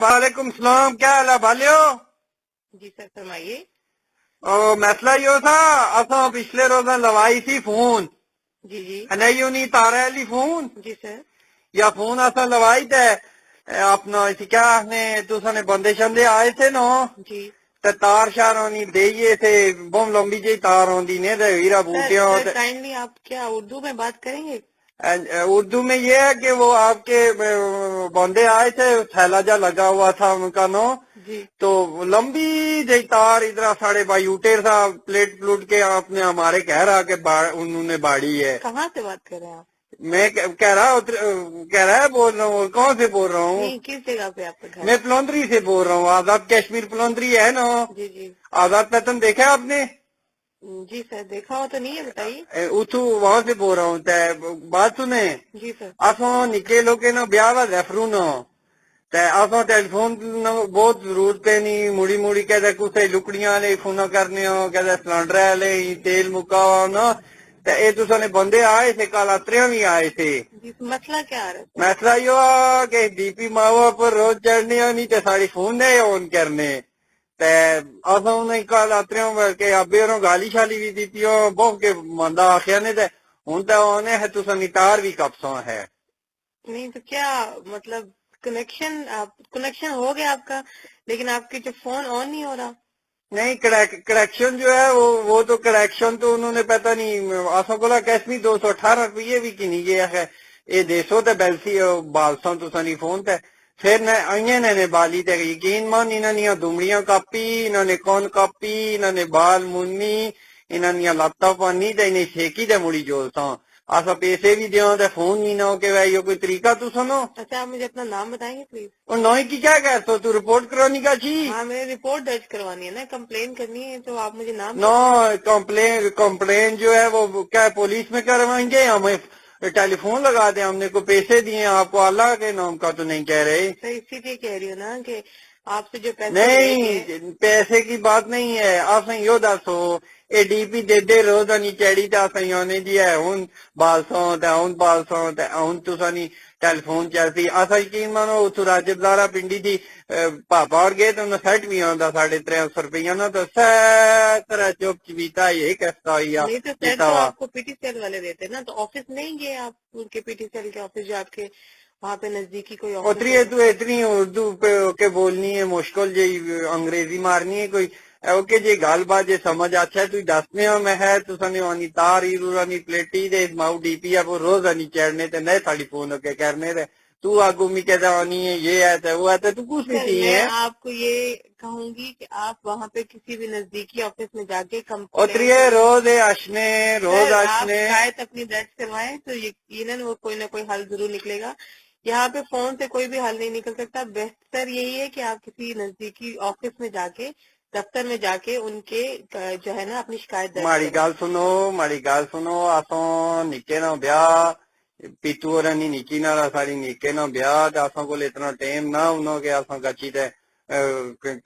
وعلیکم السلام، کیا حال ہے بھالیو؟ جی سر فرمائیے۔ مسئلہ یہ تھا اساں پچھلے روزاں لوائی تھی فون جی جی نہیں نہیں تارا علی فون جی سر۔ یا فون اساں لوائی تے اپنا اسی کیا نے تساں نے بندے شندے آئے تھے نا جی تے تار شار ہونی دئیے تھے بہت لمبی جی تار ہوندی نے تے ہیرا بوٹیاں سر کائنڈلی آپ کیا اردو میں بات کریں گے؟ اردو میں یہ ہے کہ وہ آپ کے بندے آئے تھے تھیلا جا لگا ہوا تھا ان کا نو جی تو لمبی جی تار ادھر ساڑھے بایوٹیر تھا پلیٹ پلوٹ کے آپ نے ہمارے کہہ رہا کہ انہوں نے باڑی ہے۔ کہاں سے بات کر رہے ہیں آپ؟ میں کہہ رہا ہے بول رہا ہوں، کہاں سے بول رہا ہوں؟ نہیں، کس جگہ پہ آپ کا گھر؟ میں پلندری سے بول رہا ہوں، آزاد کشمیر پلندری ہے نا، جی جی آزاد پیتن دیکھا آپ نے؟ جی سر دیکھا ہو تو نہیں ہے، بتائیے۔ اتو وہاں سے بول رہا ہوں، بات سنیں جی سر۔ اساں نکے لوکے نا بیاہ وا زیفرو نا تے اساں ٹیلی فون بہت ضرورت ہے نہیں مڑی مڑی کہتے کسے لکڑیاں لے فون کرنے ہو کہتے سلنڈر لے تیل مکا ہو نا تے اے تساں نے بندے آئے تھے کل اتریاں بھی آئے تھے۔ جی مسئلہ کیا آ رہا ہے سر؟ مسئلہ یہ ہوا کہ ڈی پی ماوا پر روز چڑھنے ہونی تے ساری فون نہیں آن کرنے تے اساں انہیں کل اتریاں کہ ابے انہوں گالی شالی بھی دیتی ہو بہت کے مندہ آخیا نے تے ہوں تے اونے ہے تساں نتار بھی کپساں ہے۔ نہیں تو کیا مطلب کنیکشن ہو گیا آپ کا، لیکن آپ کے جو فون آن نہیں ہو رہا؟ نہیں کریکشن جو ہے وہ تو کریکشن تو انہوں نے پتہ نہیں آسوں کو کیسمی 218 روپیے بھی کی نہیں گیا ہے یہ دیسو تے بیلسی بالسوں تو سنی فون تے پھر آئیں نے بالی تے یقین مان انہوں نے دمڑیاں کاپی انہوں نے کون کاپی انہوں نے بال منی انہوں نے لتا پانی تے انہیں سیکی تے مڑی جولساں آسا پیسے بھی دیاں تے فون بھی نہ ہو کہ یہ کوئی طریقہ تو سنو۔ اچھا آپ مجھے اپنا نام بتائیں گے پلیز؟ اور نوئی کی کیا کہتا تو رپورٹ کرانی کا چھی؟ ہاں میں نے رپورٹ درج کروانی ہے نا، کمپلین کرنی ہے، تو آپ مجھے نام نو کمپلین جو ہے وہ کیا پولیس میں کروائیں گے ہمیں ٹیلی فون لگا دیں ہم نے کو پیسے دیے آپ کو اللہ کے نام کا تو نہیں کہہ رہے۔ سر اسی لیے کہہ رہی ہوں نا کہ آپ سے جو پیسے لے نہیں کے پیسے کی بات نہیں ہے آپ سے یو دسو اے ڈی پی دے روز نہیں چیڑی تے اساں یونے جی ہے ہن بالسوں تے ہن بالسوں تے ہن تساں ٹیلی فون چلتی اساں یقین مانو اتو راجب دارا پنڈی دی پاپا اور گئے تو انہیں سیٹ بھی آندا 350 روپیہ نا تو سیترا چوک چبیتا یہ کیسا ہویا نہیں تو سر جیتا تو ہوا۔ آپ کو پی ٹی سیل والے دیتے نا، تو آفس نہیں گئے آپ ان کے پی ٹی سیل کے آفس جا کے وہاں پہ نزدیکی کوئی آفس اتری تو اتنی اردو کے بولنی ہے مشکل جی انگریزی مارنی ہے کوئی اوکے جی گل بات جی سمجھ اچھا ہے تو دسنے ہو میں ہے تو سنے وانی تار ہی رورانی پلیٹی دے ماؤ ڈی پی ہے وہ روز آنی چڑھنے تے نئے ساڑی فون کے کرنے دے تو آگو می کہتا آنی ہے یہ ہے تو وہ ہے تو کچھ بھی سر تھی میں ہے۔ آپ کو یہ کہوں گی کہ آپ وہاں پہ کسی بھی نزدیکی آفس میں جا کے اتری کمپلین روز اشنے روز سر آپ اشنے شکایت اپنی درج کروائیں تو یقیناً وہ کوئی نہ کوئی حل ضرور نکلے گا۔ یہاں پہ فون سے کوئی بھی حل نہیں نکل سکتا، بہتر یہی ہے کہ آپ کسی نزدیکی آفس میں جا کے دفتر میں جا کے ان کے جو ہے نا اپنی شکایت درج ماڑی کریں۔ گل سنو آسوں نکے نہ بیا پیتو رانی نکی نہ ساری نکے نہ بیا تے آسوں کو اتنا ٹائم نہ انہوں کہ آسوں گچھی تے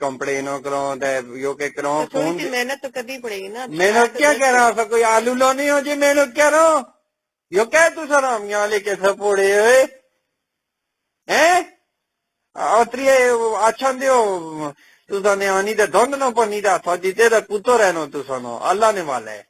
کمپلین کرو تے یو کہ کرو تو تھوڑی فون سی محنت تو کرنی پڑے گی نا، محنت شکایت تو کیا درج کہہ رہا کریں۔ سا کوئی آلو لونی ہو جی محنت کہہ رہا ہوں یو کہ تو سر ہم یہاں لے کے سپوڑے ہوئے ہیں اتری اچھا دیو تو نے آنی تے دھند نہ پنی تے ہاتھ دیتے تے پوتو رہنو تو سنو اللہ نے والا ہے۔